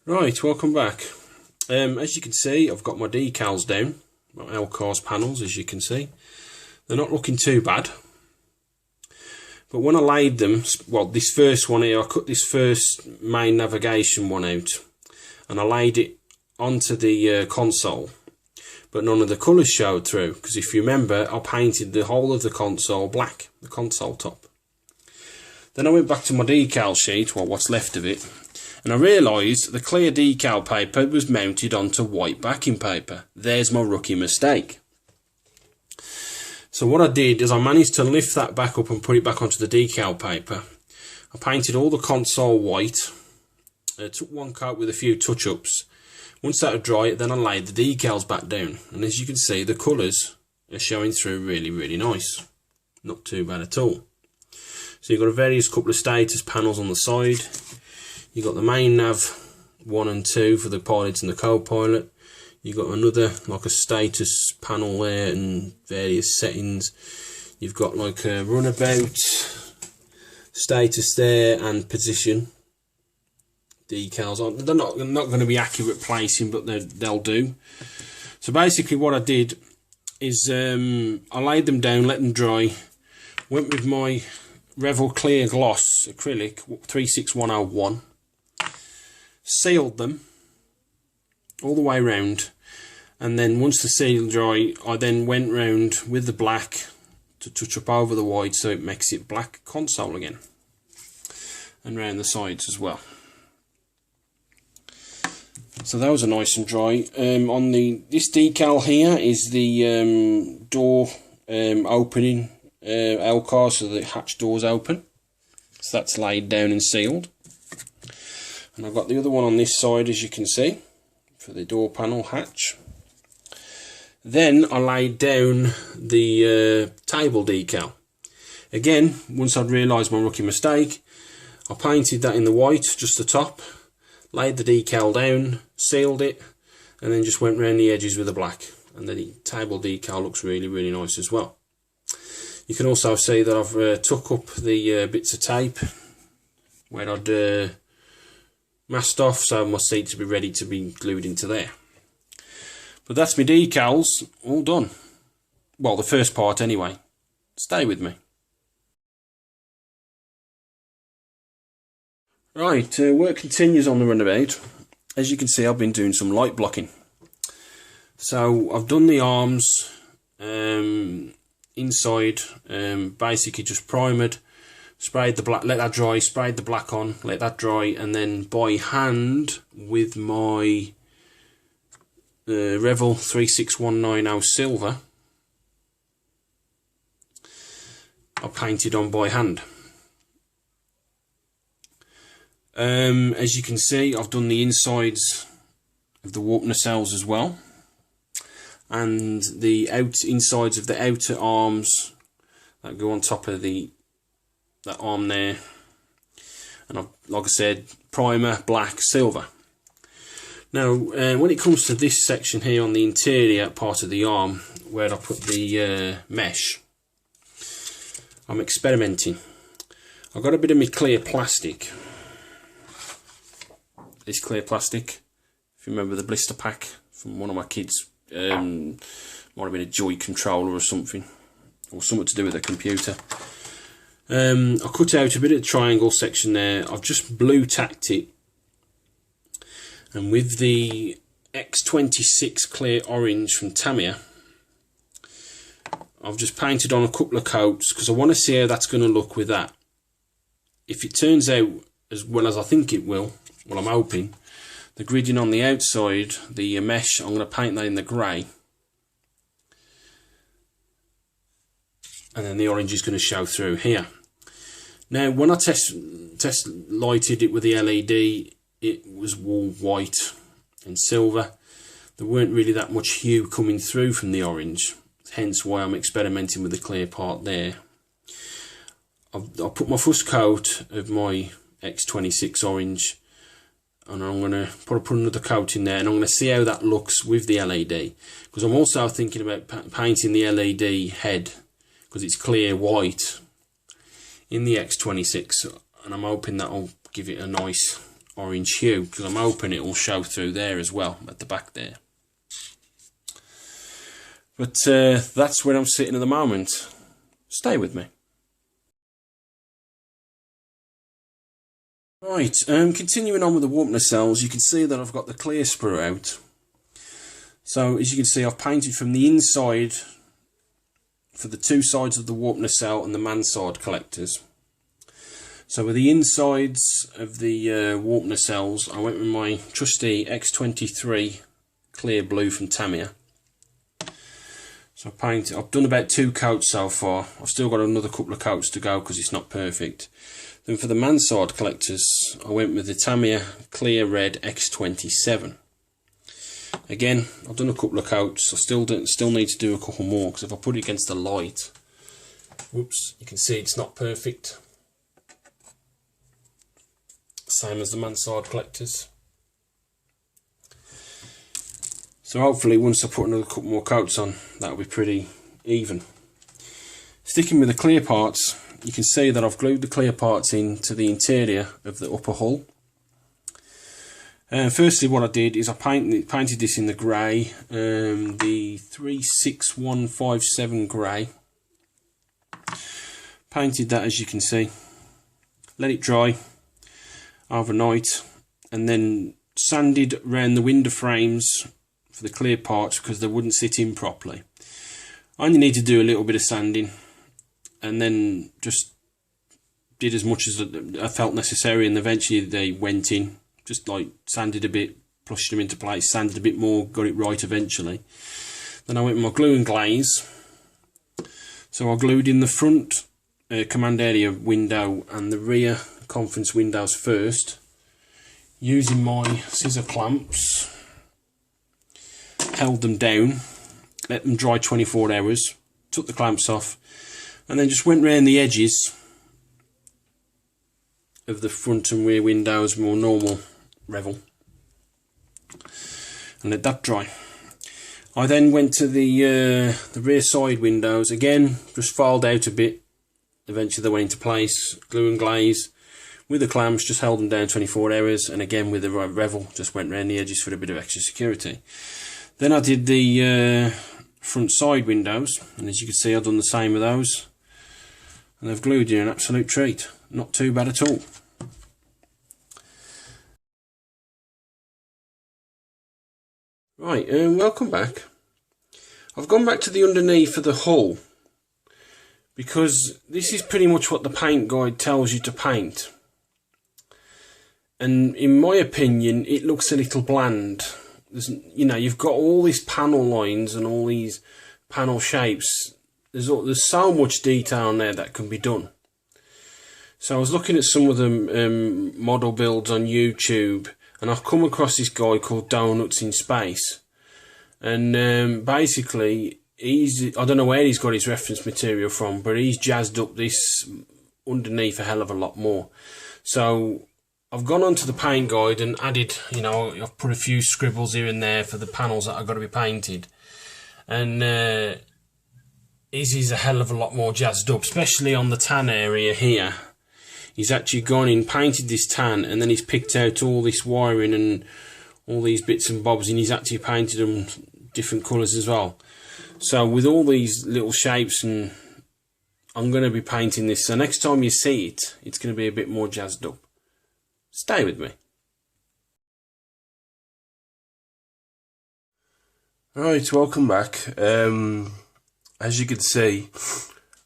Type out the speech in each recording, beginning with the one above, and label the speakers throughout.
Speaker 1: Right, welcome back. As you can see, I've got my decals down, my L-cars panels, as you can see. They're not looking too bad. But when I laid them, well, this first one here, I cut this first main navigation one out, and I laid it onto the console, but none of the colours showed through, because if you remember, I painted the whole of the console black, the console top. Then I went back to my decal sheet, well, what's left of it, and I realised the clear decal paper was mounted onto white backing paper. There's my rookie mistake. So what I did is I managed to lift that back up and put it back onto the decal paper. I painted all the console white, took one coat with a few touch-ups. Once that had dried, then I laid the decals back down, and as you can see, the colours are showing through really nice. Not too bad at all. So you've got a various couple of status panels on the side. You've got the main nav 1 and 2 for the pilot and the co-pilot. You've got another, like a status panel there and various settings. You've got like a runabout status there and position decals on. They're not going to be accurate placing, but they'll do. So basically what I did is I laid them down, let them dry, went with my Revel Clear Gloss acrylic 36101, sealed them all the way round, and then once the seal dry, I then went round with the black to touch up over the white so it makes it black console again, and round the sides as well. So those are nice and dry. On this decal here is the door opening L-car, so the hatch doors open. So that's laid down and sealed. And I've got the other one on this side, as you can see, for the door panel hatch. Then I laid down the table decal. Again, once I'd realised my rookie mistake, I painted that in the white, just the top, laid the decal down, sealed it, and then just went round the edges with the black. And the table decal looks really nice as well. You can also see that I've took up the bits of tape where I'd masked off, so my seats will be ready to be glued into there. But that's my decals all done. Well, the first part anyway. Stay with me. Right, work continues on the Runabout. As you can see, I've been doing some light blocking. So I've done the arms inside, basically just primered, sprayed the black, let that dry, sprayed the black on, let that dry, and then by hand with my Revel 36190 silver, I painted on by hand. As you can see, I've done the insides of the warp nacelles as well, and the insides of the outer arms that go on top of that arm there. And I've, like I said, primer, black, silver. Now, when it comes to this section here on the interior part of the arm, where I put the mesh, I'm experimenting. I've got a bit of my clear plastic. This clear plastic, if you remember the blister pack from one of my kids, might have been a Joy controller or something to do with a computer. I cut out a bit of the triangle section there. I've just blue tacked it, and with the X26 clear orange from Tamiya, I've just painted on a couple of coats because I want to see how that's going to look with that. If it turns out as well as I think it will, well, I'm hoping, the gridding on the outside, the mesh, I'm going to paint that in the grey, and then the orange is going to show through here. Now, when I test lighted it with the LED, it was all white and silver. There weren't really that much hue coming through from the orange, hence why I'm experimenting with the clear part there. I'll put my first coat of my X26 orange, and I'm going to put another coat in there, and I'm going to see how that looks with the LED, because I'm also thinking about painting the LED head, because it's clear white, in the X26, and I'm hoping that'll give it a nice orange hue, because I'm hoping it will show through there as well at the back there. But that's where I'm sitting at the moment. Stay with me. Right, continuing on with the warp nacelles, you can see that I've got the clear sprue out. So as you can see, I've painted from the inside for the two sides of the warp nacelle and the mansard collectors. So with the insides of the warp nacelles, I went with my trusty X23 clear blue from Tamiya. So I've done about 2 coats so far. I've still got another couple of coats to go because it's not perfect. Then for the mansard collectors, I went with the Tamiya clear red X27. Again, I've done a couple of coats. I still need to do a couple more, because if I put it against the light, whoops, you can see it's not perfect. Same as the mansard collectors. So hopefully once I put another couple more coats on, that'll be pretty even. Sticking with the clear parts, you can see that I've glued the clear parts into the interior of the upper hull. Firstly, what I did is I painted this in the grey, the 36157 grey. Painted that, as you can see. Let it dry overnight, and then sanded around the window frames for the clear parts because they wouldn't sit in properly. I only need to do a little bit of sanding, and then just did as much as I felt necessary, and eventually they went in. Just like sanded a bit, plushed them into place, sanded a bit more, got it right eventually. Then I went with my glue and glaze. So I glued in the front command area window and the rear conference windows first, using my scissor clamps. Held them down, let them dry 24 hours, took the clamps off, and then just went round the edges of the front and rear windows, more normal revel, and let that dry. I then went to the rear side windows, again just filed out a bit, eventually they went into place, glue and glaze, with the clamps, just held them down 24 hours, and again with the revel, just went round the edges for a bit of extra security. Then I did the front side windows, and as you can see I've done the same with those, and they've glued in an absolute treat, not too bad at all. Right, welcome back. I've gone back to the underneath of the hull, because this is pretty much what the paint guide tells you to paint. And in my opinion, it looks a little bland. You know, you've got all these panel lines and all these panel shapes. There's so much detail in there that can be done. So I was looking at some of the model builds on YouTube, and I've come across this guy called Donuts in Space. And basically, I don't know where he's got his reference material from, but he's jazzed up this underneath a hell of a lot more. So I've gone onto the paint guide and added, you know, I've put a few scribbles here and there for the panels that are going to be painted. And his is a hell of a lot more jazzed up, especially on the tan area here. He's actually gone in, painted this tan, and then he's picked out all this wiring and all these bits and bobs, and he's actually painted them different colours as well. So with all these little shapes, and I'm going to be painting this, so next time you see it, it's going to be a bit more jazzed up. Stay with me. Right, welcome back. As you can see,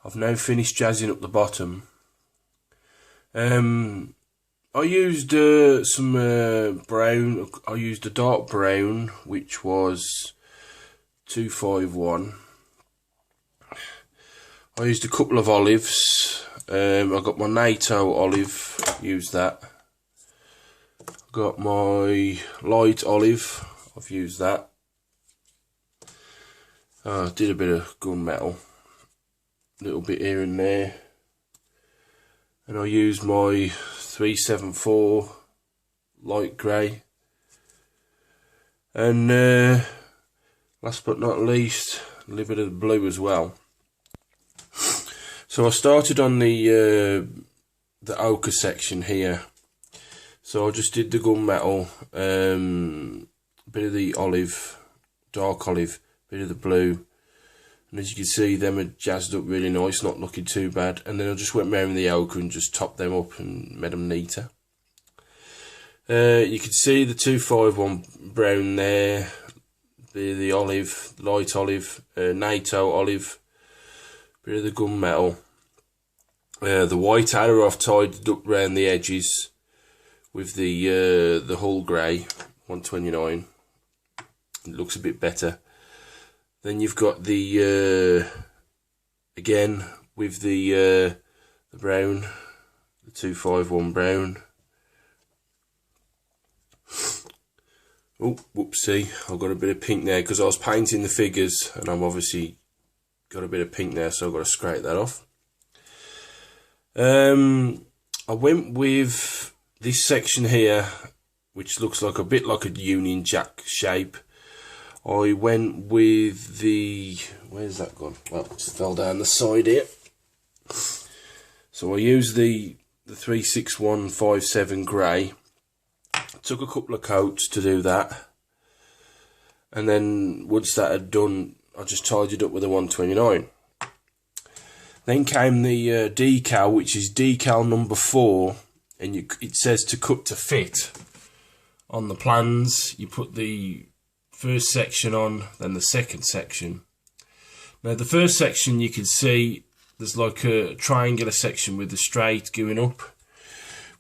Speaker 1: I've now finished jazzing up the bottom. I used some brown. I used a dark brown, which was 251. I used a couple of olives. I got my NATO olive, used that. Got my light olive, I've used that. Did a bit of gunmetal, a little bit here and there. And I used my 374 light grey. And last but not least, a little bit of the blue as well. So I started on the ochre section here. So I just did the gunmetal, bit of the olive, dark olive, bit of the blue, and as you can see, them are jazzed up really nice, not looking too bad. And then I just went around the ochre and just topped them up and made them neater. You can see the 251 brown there, the olive, light olive, NATO olive, bit of the gunmetal. The white arrow I've tied up around the edges with the hull grey 129. It looks a bit better. Then you've got the again with the brown, the 251 brown. Oh, whoopsie! I've got a bit of pink there because I was painting the figures, and I'm obviously got a bit of pink there, so I've got to scrape that off. I went with this section here, which looks like a bit like a Union Jack shape. I went with the, where's that gone? Well, it just fell down the side here. So I used the 36157 grey. Took a couple of coats to do that, and then once that had done, I just tied it up with a 129. Then came the decal, which is decal number 4, and it says to cut to fit. On the plans, you put the first section on, then the second section. Now the first section, you can see there's like a triangular section with the straight going up,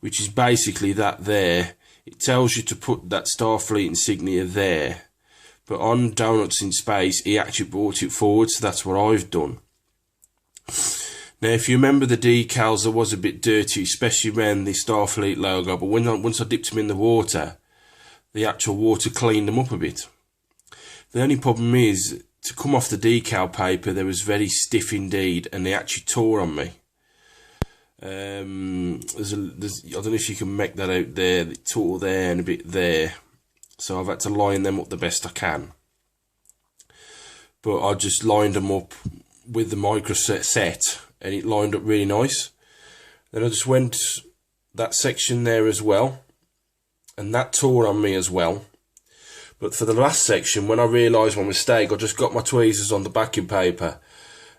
Speaker 1: which is basically that there. It tells you to put that Starfleet insignia there, but on Donuts in Space, he actually brought it forward, so that's what I've done. Now, if you remember the decals, there was a bit dirty, especially around the Starfleet logo, but once I dipped them in the water, the actual water cleaned them up a bit. The only problem is, to come off the decal paper, they was very stiff indeed, and they actually tore on me. I don't know if you can make that out there, it tore there and a bit there, so I've had to line them up the best I can. But I just lined them up with the micro set, and it lined up really nice. Then I just went that section there as well, and that tore on me as well. But for the last section, when I realised my mistake, I just got my tweezers on the backing paper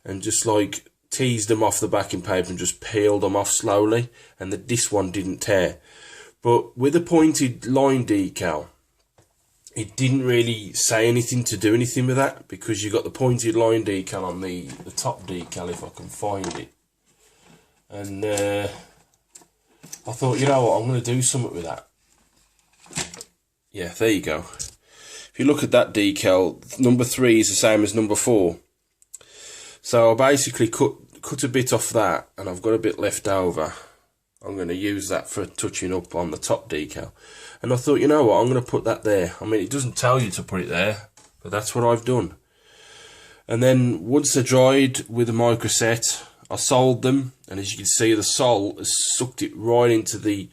Speaker 1: and just like teased them off the backing paper and just peeled them off slowly, and this one didn't tear. But with a pointed line decal, it didn't really say anything to do anything with that, because you got the pointed line decal on the top decal, if I can find it. And I thought, you know what, I'm going to do something with that. Yeah, there you go. If you look at that decal, number 3 is the same as number 4. So I basically cut a bit off that, and I've got a bit left over. I'm going to use that for touching up on the top decal. And I thought, you know what, I'm going to put that there. I mean, it doesn't tell you to put it there, but that's what I've done. And then once they're dried with a microset, I soldered them, and as you can see, the sol has sucked it right into the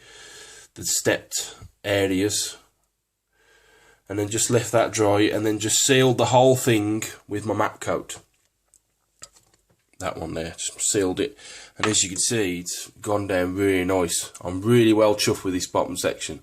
Speaker 1: stepped areas. And then just left that dry, and then just sealed the whole thing with my matte coat. That one there, just sealed it, and as you can see, it's gone down really nice. I'm really well chuffed with this bottom section.